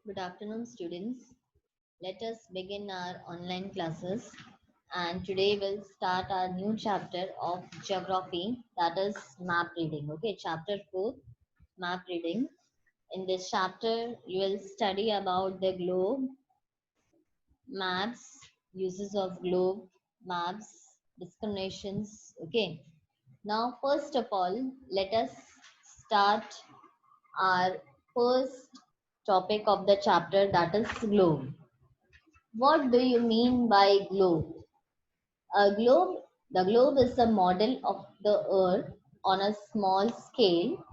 Good afternoon, students. Let us begin our online classes. And today we'll start our new chapter of geography, that is map reading. Okay, chapter 4, map reading. In this chapter, you will study about the globe, maps, uses of globe, maps, discriminations. Okay, now first of all, let us start our first topic of the chapter, that is globe. What do you mean by globe? The globe is a model of the earth on a small scale.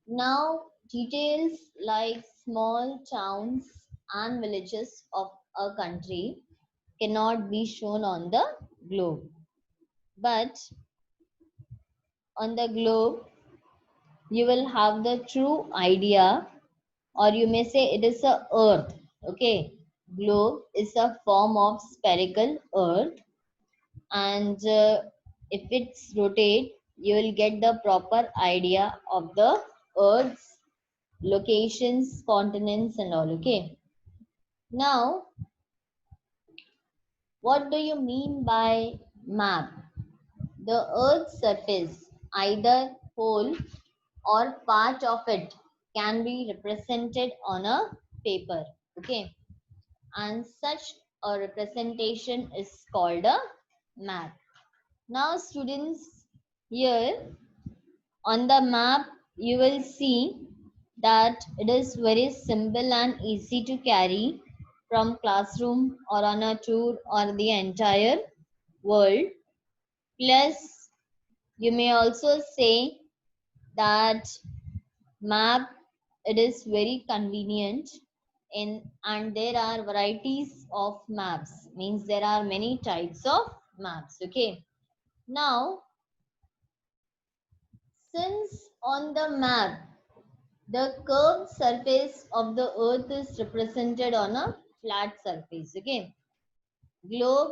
Now, details like small towns and villages of a country cannot be shown on the globe. But on the globe, you will have the true idea, or you may say it is a earth. Okay, globe is a form of spherical earth, and if it's rotate, you will get the proper idea of the earth's locations, continents, and all. Okay, now what do you mean by map? The earth's surface, either whole or part of it, can be represented on a paper. Okay, and such a representation is called a map. Now, students, here on the map, you will see that it is very simple and easy to carry from classroom or on a tour or the entire world. Plus, you may also say that map, it is very convenient in, and there are varieties of maps, means there are many types of maps. Okay, now since on the map the curved surface of the earth is represented on a flat surface. Okay, globe,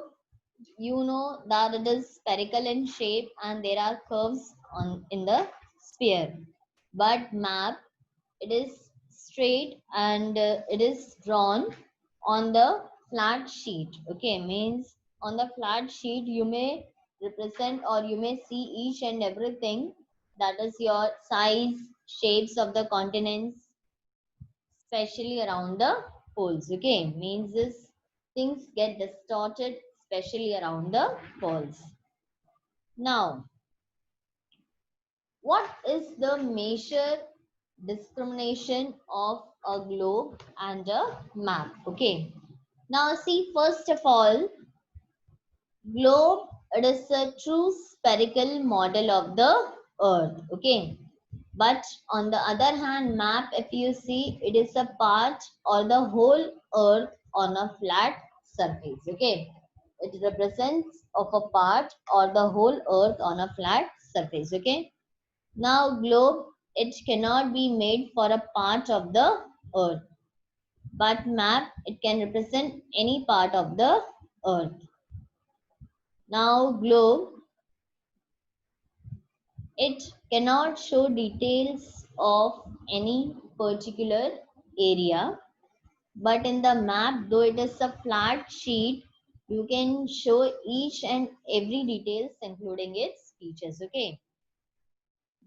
you know that it is spherical in shape and there are curves on in the sphere. But map, it is straight and it is drawn on the flat sheet. Okay, means on the flat sheet you may represent or you may see each and everything, that is your size, shapes of the continents, especially around the poles. Okay, means this things get distorted, especially around the poles. Now, what is the measure discrimination of a globe and a map? Okay, now see, first of all, globe, it is a true spherical model of the earth. Okay, but on the other hand, map, if you see, it is a part or the whole earth on a flat surface. Okay, it represents of a part or the whole earth on a flat surface. Okay, now globe, it cannot be made for a part of the earth, but map, it can represent any part of the earth. Now globe, it cannot show details of any particular area, but in the map, though it is a flat sheet, you can show each and every details including its features. Okay,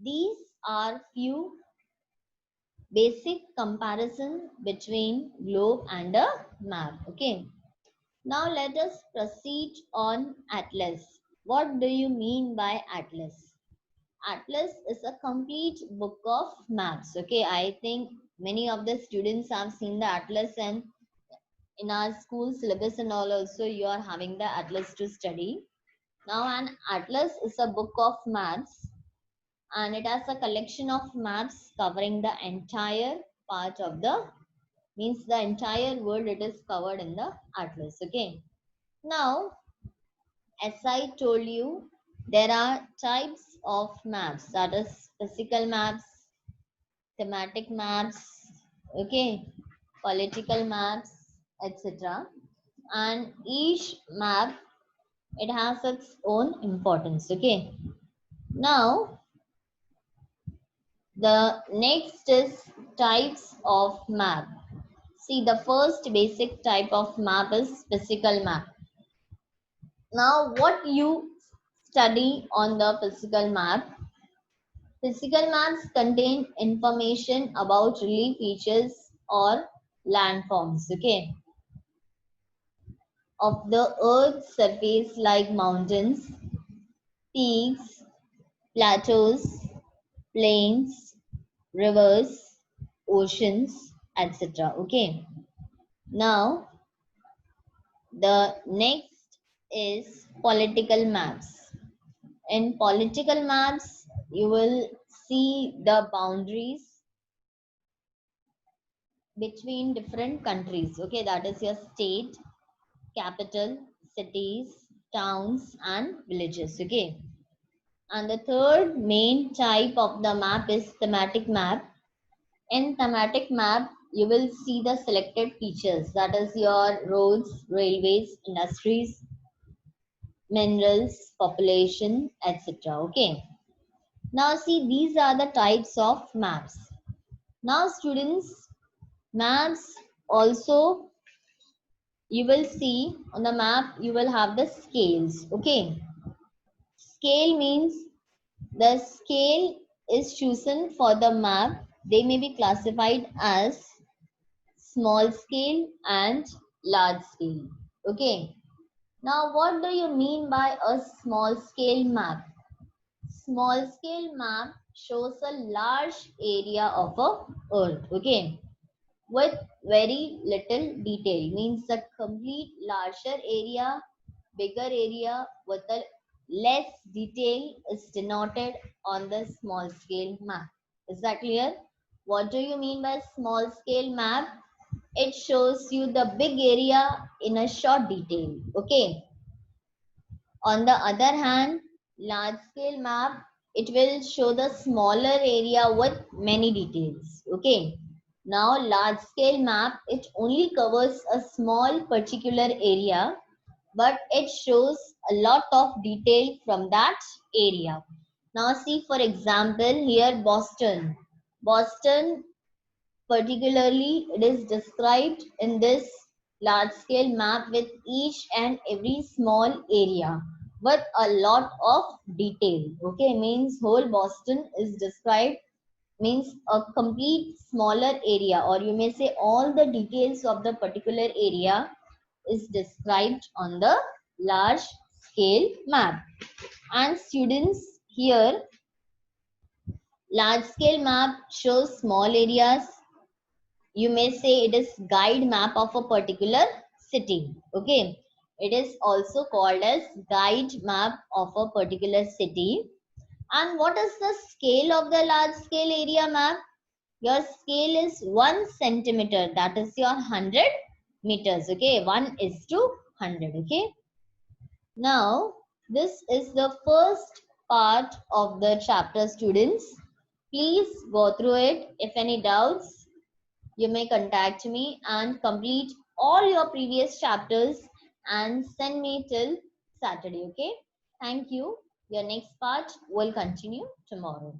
these are few basic comparison between globe and a map. Okay, now let us proceed on atlas. What do you mean by atlas? Atlas is a complete book of maps. Okay, I think many of the students have seen the atlas, and in our school syllabus and all also you are having the atlas to study. Now, an atlas is a book of maps, and it has a collection of maps covering the entire part of the, means the entire world, it is covered in the atlas. Okay, now as I told you, there are types of maps, that is physical maps, thematic maps, okay, political maps, etc. And each map, it has its own importance. Okay, now The next is types of map. See, the first basic type of map is physical map. Now, what you study on the physical map? Physical maps contain information about relief features or landforms, okay, of the Earth's surface like mountains, peaks, plateaus, plains, rivers, oceans, etc. Okay. Now, the next is political maps. In political maps, you will see the boundaries between different countries. Okay, that is your state, capital, cities, towns, and villages. Okay. And the third main type of the map is thematic map. In thematic map, you will see the selected features, that is your roads, railways, industries, minerals, population, etc. Okay. Now see, these are the types of maps. Now students, maps also, you will see on the map, you will have the scales. Okay. Scale means the scale is chosen for the map. They may be classified as small scale and large scale. Okay. Now, what do you mean by a small scale map? Small scale map shows a large area of a earth. Okay. With very little detail, means a complete larger area, bigger area with a less detail is denoted on the small scale map. Is that clear? What do you mean by small scale map? It shows you the big area in a short detail. Okay. On the other hand, large scale map, it will show the smaller area with many details. Okay. Now large scale map, it only covers a small particular area, but it shows a lot of detail from that area. Now see, for example, here Boston. Boston particularly, it is described in this large scale map with each and every small area with a lot of detail. Okay, means whole Boston is described, means a complete smaller area, or you may say all the details of the particular area is described on the large scale map. And students, here large scale map shows small areas. You may say it is guide map of a particular city. Okay, it is also called as guide map of a particular city. And what is the scale of the large scale area map? Your scale is 1 centimeter, that is your 100 meters. Okay, 1 is to 100. Okay. Now, this is the first part of the chapter, students. Please go through it. If any doubts, you may contact me and complete all your previous chapters and send me till Saturday. Okay. Thank you. Your next part will continue tomorrow.